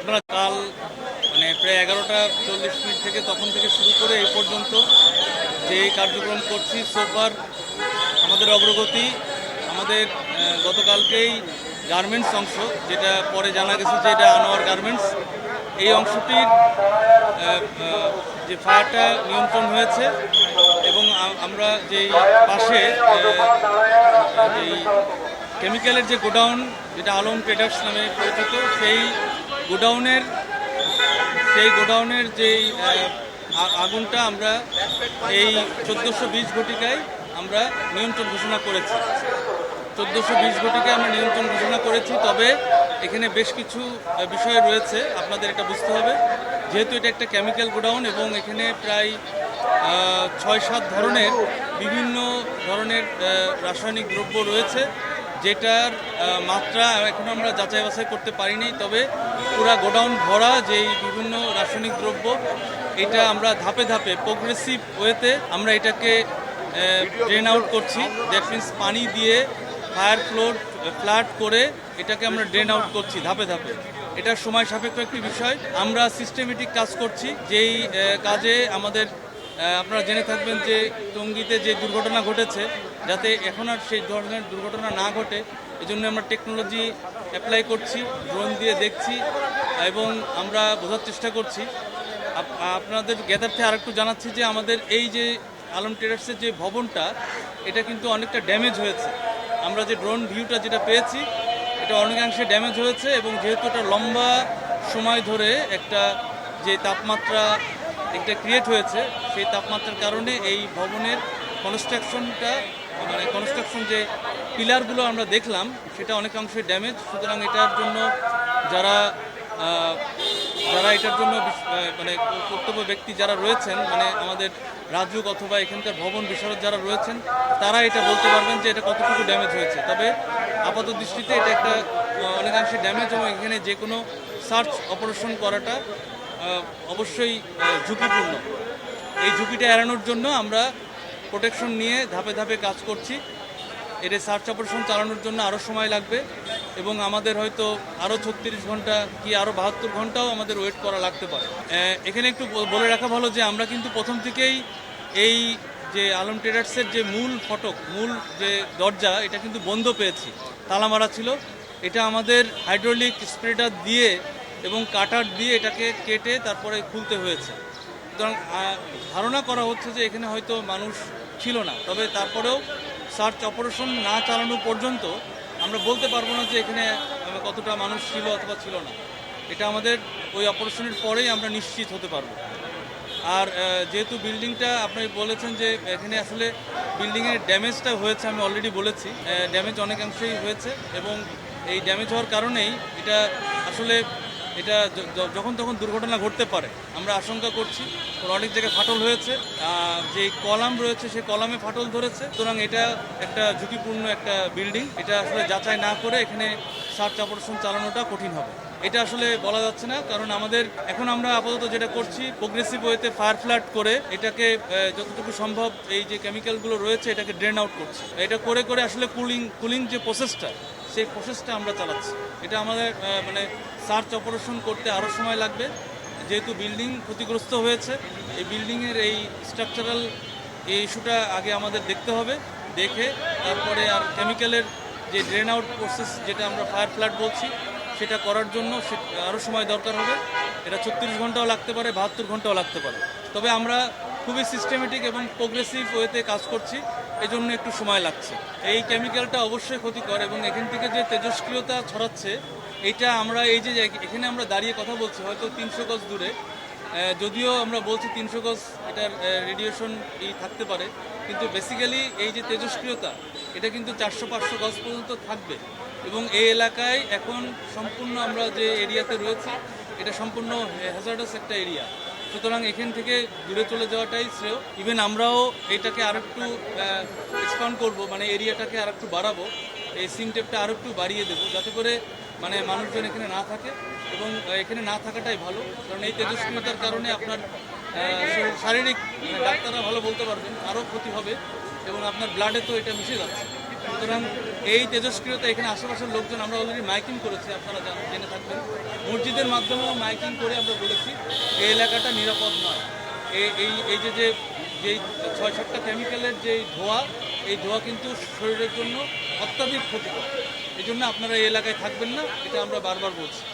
আপনারা কাল প্রায় 11টা 40 মিনিট থেকে তখন থেকে শুরু করে এই পর্যন্ত যে কার্যক্রম করছি সোফার আমাদের অগ্রগতি আমাদের গতকালকেই গার্মেন্টস অংশ, যেটা পরে জানা গেছে যে এটা আনোয়ার গার্মেন্টস, এই অংশটির যে ফায়ারটা নিয়ন্ত্রণ হয়েছে এবং আমরা যেই পাশে এই কেমিক্যালের যে গোডাউন, যেটা আলম ট্রেডার্স নামে পরিচিত, সেই গোডাউনের যেই আগুনটা আমরা এই 1420 ঘটিকায় আমরা নিয়ন্ত্রণ ঘোষণা করেছি। 1420 ঘটিকায় আমরা নিয়ন্ত্রণ ঘোষণা করেছি। তবে এখানে বেশ কিছু বিষয় রয়েছে, আপনাদের এটা বুঝতে হবে। যেহেতু এটা একটা কেমিক্যাল গোডাউন এবং এখানে প্রায় 6-7 ধরনের বিভিন্ন ধরনের রাসায়নিক দ্রব্য রয়েছে, যেটার মাত্রা এখন আমরা যাচাই বাছাই করতে পারিনি। তবে পুরা গোডাউন ভরা যেই বিভিন্ন রাসায়নিক দ্রব্য, এটা আমরা ধাপে ধাপে প্রোগ্রেসিভ ওয়েতে আমরা এটাকে ড্রেন আউট করছি। দ্যাট মিনস পানি দিয়ে ফায়ার ফ্লাড করে এটাকে আমরা ড্রেন আউট করছি ধাপে ধাপে। এটা সময় সাপেক্ষ একটি বিষয়। আমরা সিস্টেমেটিক কাজ করছি, যেই কাজে আমাদের আপনারা জেনে থাকবেন যে টঙ্গীতে যে দুর্ঘটনা ঘটেছে, যাতে এখন আর সেই ধরনের দুর্ঘটনা না ঘটে, এজন্য আমরা টেকনোলজি অ্যাপ্লাই করছি, ড্রোন দিয়ে দেখছি এবং আমরা বোঝার চেষ্টা করছি। আপনাদের জ্ঞাতার্থে আরেকটু জানাচ্ছি যে আমাদের এই যে আলম ট্রেডার্সের যে ভবনটা, এটা কিন্তু অনেকটা ড্যামেজ হয়েছে। আমরা যে ড্রোন ভিউটা যেটা পেয়েছি, এটা অনেকাংশে ড্যামেজ হয়েছে এবং যেহেতু এটা লম্বা সময় ধরে একটা যে তাপমাত্রা একটা ক্রিয়েট হয়েছে, সেই তাপমাত্রার কারণে এই ভবনের কনস্ট্রাকশন যে পিলারগুলো আমরা দেখলাম, সেটা অনেকাংশে ড্যামেজ। সুতরাং এটার জন্য যারা এটার জন্য কর্তব্য ব্যক্তি যারা রয়েছেন, আমাদের রাজুক অথবা এখানকার ভবন বিশারদ যারা রয়েছেন, তারা এটা বলতে পারবেন যে এটা কতটুকু ড্যামেজ হয়েছে। তবে আপাত দৃষ্টিতে এটা একটা অনেকাংশে ড্যামেজ এবং এখানে যে কোনো সার্চ অপারেশন করাটা অবশ্যই ঝুঁকিপূর্ণ। এই ঝুঁকিটা এড়ানোর জন্য আমরা প্রোটেকশন নিয়ে ধাপে ধাপে কাজ করছি। এর সার্চ অপারেশন চালানোর জন্য আরও সময় লাগবে এবং আমাদের হয়তো আরও 36 ঘন্টা কি আরও 72 ঘন্টাও আমাদের ওয়েট করা লাগতে পারে। এখানে একটু বলে রাখা ভালো যে আমরা কিন্তু প্রথম থেকেই এই যে আলম ট্রেডার্সের যে মূল যে দরজা, এটা কিন্তু বন্ধ পেয়েছি, তালা মারা ছিল। এটা আমাদের হাইড্রোলিক স্প্রেডার দিয়ে এবং কাটার দিয়ে এটাকে কেটে তারপরে খুলতে হয়েছে। সুতরাং ধারণা করা হচ্ছে যে এখানে হয়তো মানুষ ছিল না। তবে তারপরেও সার্চ অপারেশন না চালানো পর্যন্ত আমরা বলতে পারবো না যে এখানে কতটা মানুষ ছিল অথবা ছিল না। এটা আমাদের ওই অপারেশনের পরেই আমরা নিশ্চিত হতে পারবো। আর যেহেতু বিল্ডিংটা আপনি বলেছেন যে এখানে আসলে বিল্ডিংয়ের ড্যামেজটা হয়েছে, আমি অলরেডি বলেছি ড্যামেজ অনেকাংশেই হয়েছে এবং এই ড্যামেজ হওয়ার কারণেই এটা আসলে যখন তখন দুর্ঘটনা ঘটতে পারে আমরা আশঙ্কা করছি। অনেক জায়গায় ফাটল হয়েছে, যে কলাম রয়েছে সেই কলামে ফাটল ধরেছে। সুতরাং এটা একটা ঝুঁকিপূর্ণ একটা বিল্ডিং, এটা আসলে যাচাই না করে এখানে সার্চ অপারেশন চালানোটা কঠিন হবে। এটা আসলে বলা যাচ্ছে না, কারণ এখন আমরা আপাতত যেটা করছি প্রোগ্রেসিভ ওয়েতে ফায়ার ফ্লাড করে এটাকে যতটুকু সম্ভব এই যে কেমিক্যালগুলো রয়েছে এটাকে ড্রেন আউট করছি। এটা করে করে আসলে কুলিং যে প্রসেসটা, সেই প্রসেসটা আমরা চালাচ্ছি। এটা আমাদের সার্চ অপারেশন করতে আরও সময় লাগবে, যেহেতু বিল্ডিং ক্ষতিগ্রস্ত হয়েছে। এই বিল্ডিংয়ের এই স্ট্রাকচারাল এই ইস্যুটা আগে আমাদের দেখতে হবে, দেখে তারপরে আর কেমিক্যালের যে ড্রেন আউট প্রসেস, যেটা আমরা ফায়ার ফ্লাড বলছি, সেটা করার জন্য আরও সময় দরকার হবে। এটা 36 ঘন্টাও লাগতে পারে, 72 ঘন্টাও লাগতে পারে। তবে আমরা খুবই সিস্টেমেটিক এবং প্রোগ্রেসিভ ওয়েতে কাজ করছি, এজন্য একটু সময় লাগছে। এই কেমিক্যালটা অবশ্যই ক্ষতিকর এবং এখান থেকে যে তেজস্ক্রিয়তা ছড়াচ্ছে, এটা আমরা এই যে এখানে আমরা দাঁড়িয়ে কথা বলছি হয়তো 300 গজ দূরে, যদিও আমরা বলছি 300 গজ এটার রেডিয়েশন থাকতে পারে, কিন্তু বেসিক্যালি এই যে তেজস্ক্রিয়তা, এটা কিন্তু 400-500 গজ পর্যন্ত থাকবে এবং এই এলাকায় এখন সম্পূর্ণ আমরা যে এরিয়াতে রয়েছি, এটা সম্পূর্ণ হ্যাজার্ডাস একটা এরিয়া। সুতরাং এখান থেকে দূরে চলে যাওয়াটাই শ্রেয়। ইভেন আমরাও এটাকে আরেকটু এক্সপান্ড করবো, এরিয়াটাকে আরেকটু বাড়াবো, এই সিম টেপটা আরেকটু বাড়িয়ে দেবো, যাতে করে মানুষজন এখানে না থাকে এবং এখানে না থাকাটাই ভালো। কারণ এই তেজস্ক্রিয়তার কারণে আপনার শারীরিক ডাক্তাররা ভালো বলতে পারবেন আরও ক্ষতি হবে এবং আপনার ব্লাডে তো এটা মিশে যাচ্ছে। সুতরাং এই তেজস্ক্রিয়তা এখানে আশেপাশের লোকজন আমরা অলরেডি মাইকিং করেছি, আপনারা জেনে থাকবেন। মসজিদের মাধ্যমেও মাইকিং করে আমরা বলেছি এই এলাকাটা নিরাপদ নয়। এই যে যেই 6-7টা কেমিক্যালের যে ধোঁয়া, এই ধোঁয়া কিন্তু শরীরের জন্য অত্যাধিক ক্ষতিকর। এই জন্য আপনারা এই এলাকায় থাকবেন না, এটা আমরা বারবার বলছি।